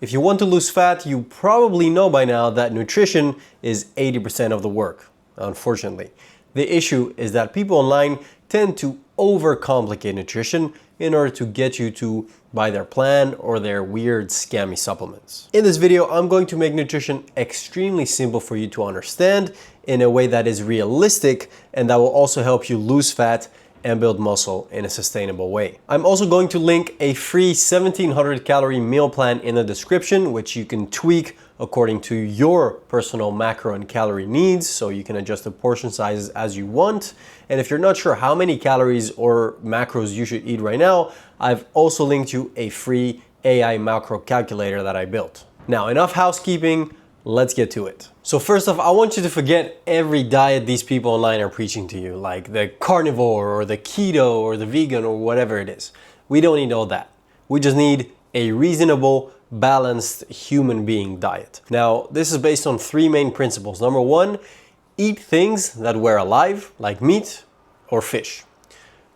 If you want to lose fat, you probably know by now that nutrition is 80% of the work, unfortunately. The issue is that people online tend to overcomplicate nutrition in order to get you to buy their plan or their weird scammy supplements. In this video, I'm going to make nutrition extremely simple for you to understand in a way that is realistic and that will also help you lose fat and build muscle in a sustainable way. I'm also going to link a free 1700 calorie meal plan in the description, which you can tweak according to your personal macro and calorie needs, so you can adjust the portion sizes as you want. And if you're not sure how many calories or macros you should eat right now, I've also linked you a free AI macro calculator that I built. Now, enough housekeeping, let's get to it. So first off, I want you to forget every diet these people online are preaching to you, like the carnivore or the keto or the vegan or whatever it is. We don't need all that. We just need a reasonable, balanced human being diet. Now, this is based on three main principles. Number one, eat things that we're alive, like meat or fish.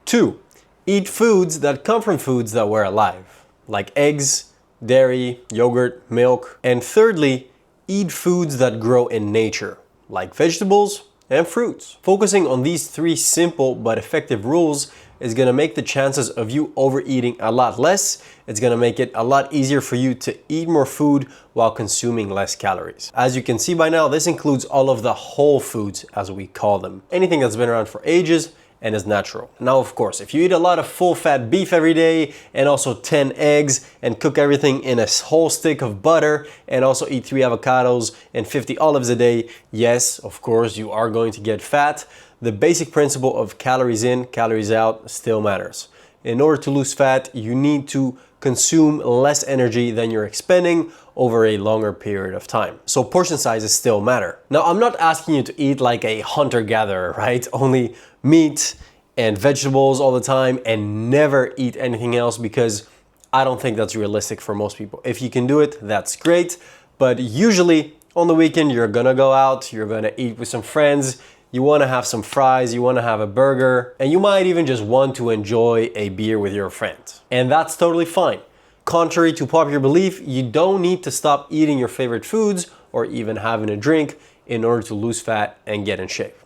Two, eat foods that come from foods that we're alive, like eggs, dairy, yogurt, milk. And thirdly, eat foods that grow in nature, like vegetables and fruits. Focusing on these three simple but effective rules is gonna make the chances of you overeating a lot less. It's gonna make it a lot easier for you to eat more food while consuming less calories. As you can see by now, this includes all of the whole foods, as we call them. Anything that's been around for ages and is natural. Now, of course, if you eat a lot of full-fat beef every day and also 10 eggs and cook everything in a whole stick of butter and also eat 3 avocados and 50 olives a day, yes, of course, you are going to get fat. The basic principle of calories in, calories out still matters. In order to lose fat, you need to consume less energy than you're expending over a longer period of time. So portion sizes still matter. Now, I'm not asking you to eat like a hunter-gatherer, right? Only meat and vegetables all the time and never eat anything else, because I don't think that's realistic for most people. If you can do it, that's great. But usually on the weekend, you're gonna go out, you're gonna eat with some friends, you wanna have some fries, you wanna have a burger, and you might even just want to enjoy a beer with your friends. And that's totally fine. Contrary to popular belief, you don't need to stop eating your favorite foods or even having a drink in order to lose fat and get in shape.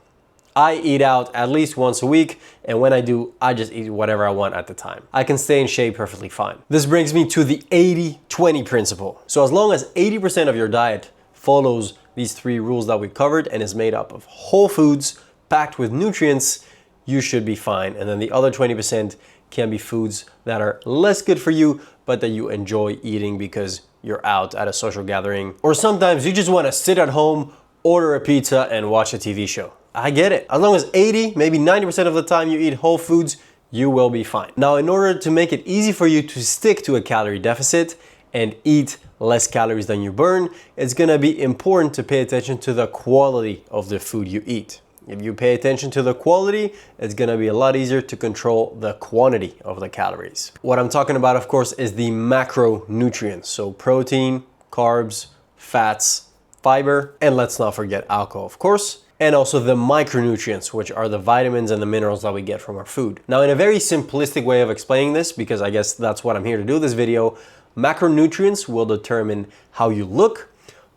I eat out at least once a week, and when I do, I just eat whatever I want at the time. I can stay in shape perfectly fine. This brings me to the 80-20 principle. So as long as 80% of your diet follows these three rules that we covered and is made up of whole foods packed with nutrients, you should be fine. And then the other 20% can be foods that are less good for you, but that you enjoy eating because you're out at a social gathering. Or sometimes you just wanna sit at home, order a pizza, and watch a TV show. I get it. As long as 80, maybe 90% of the time you eat whole foods, you will be fine. Now, in order to make it easy for you to stick to a calorie deficit and eat less calories than you burn, it's gonna be important to pay attention to the quality of the food you eat. If you pay attention to the quality, it's gonna be a lot easier to control the quantity of the calories. What I'm talking about, of course, is the macronutrients. So protein, carbs, fats, fiber, and let's not forget alcohol, of course. And also the micronutrients, which are the vitamins and the minerals that we get from our food. Now, in a very simplistic way of explaining this, because I guess that's what I'm here to do this video, macronutrients will determine how you look,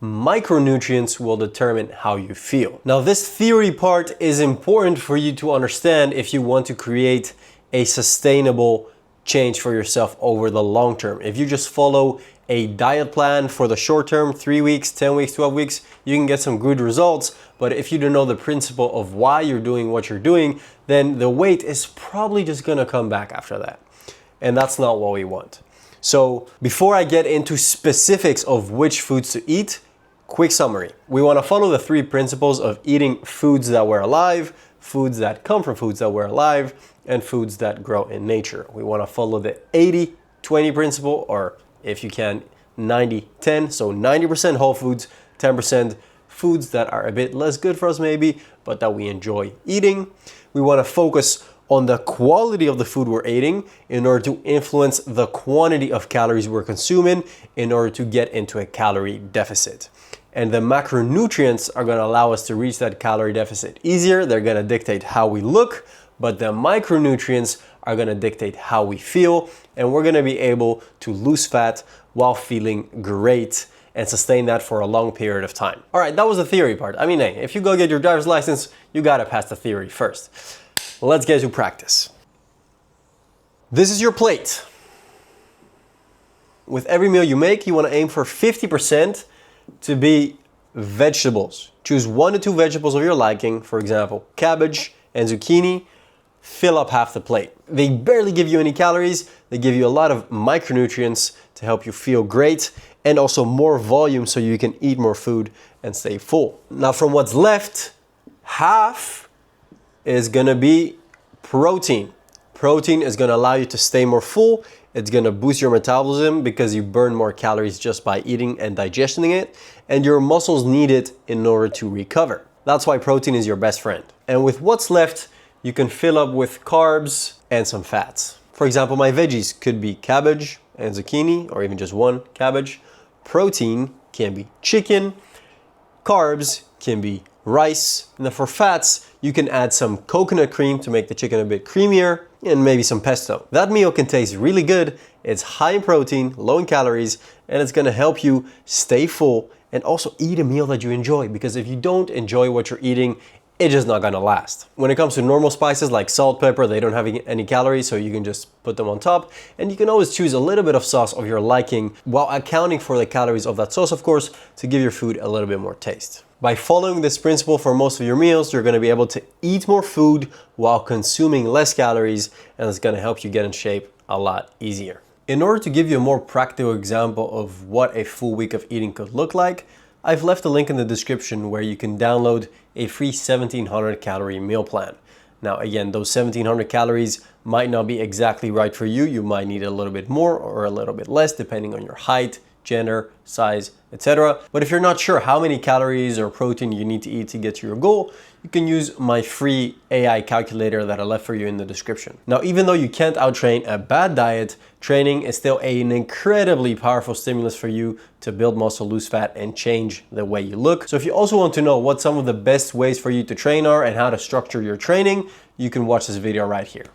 micronutrients will determine how you feel. Now, this theory part is important for you to understand if you want to create a sustainable change for yourself over the long term. If you just follow a diet plan for the short term, 3 weeks, 10 weeks, 12 weeks, you can get some good results. But if you don't know the principle of why you're doing what you're doing, then the weight is probably just gonna come back after that. And that's not what we want. So before I get into specifics of which foods to eat, quick summary. We wanna follow the three principles of eating foods that were alive, foods that come from foods that were alive, and foods that grow in nature. We wanna follow the 80-20 principle, or if you can, 90-10. So 90% whole foods, 10% foods that are a bit less good for us maybe, but that we enjoy eating. We wanna focus on the quality of the food we're eating in order to influence the quantity of calories we're consuming in order to get into a calorie deficit. And the macronutrients are gonna allow us to reach that calorie deficit easier. They're gonna dictate how we look, but the micronutrients are gonna dictate how we feel, and we're gonna be able to lose fat while feeling great and sustain that for a long period of time. All right, that was the theory part. I mean, hey, if you go get your driver's license, you gotta pass the theory first. Let's get to practice. This is your plate. With every meal you make, you wanna aim for 50% to be vegetables. Choose 1 to 2 vegetables of your liking, for example, cabbage and zucchini. Fill up half the plate. They barely give you any calories. They give you a lot of micronutrients to help you feel great, and also more volume so you can eat more food and stay full. Now from what's left, half is gonna be protein. Protein is gonna allow you to stay more full. It's gonna boost your metabolism because you burn more calories just by eating and digesting it, and your muscles need it in order to recover. That's why protein is your best friend. And with what's left, you can fill up with carbs and some fats. For example, my veggies could be cabbage and zucchini, or even just 1 cabbage. Protein can be chicken. Carbs can be rice. And then for fats, you can add some coconut cream to make the chicken a bit creamier, and maybe some pesto. That meal can taste really good. It's high in protein, low in calories, and it's gonna help you stay full and also eat a meal that you enjoy, because if you don't enjoy what you're eating, it's just not gonna last. When it comes to normal spices like salt, pepper, they don't have any calories, so you can just put them on top. And you can always choose a little bit of sauce of your liking while accounting for the calories of that sauce, of course, to give your food a little bit more taste. By following this principle for most of your meals, you're gonna be able to eat more food while consuming less calories, and it's gonna help you get in shape a lot easier. In order to give you a more practical example of what a full week of eating could look like, I've left a link in the description where you can download a free 1700 calorie meal plan. Now again, those 1700 calories might not be exactly right for you. You might need a little bit more or a little bit less depending on your height, gender, size, etc. But if you're not sure how many calories or protein you need to eat to get to your goal, you can use my free AI calculator that I left for you in the description. Now, even though you can't outtrain a bad diet, training is still an incredibly powerful stimulus for you to build muscle, lose fat, and change the way you look. So if you also want to know what some of the best ways for you to train are and how to structure your training, you can watch this video right here.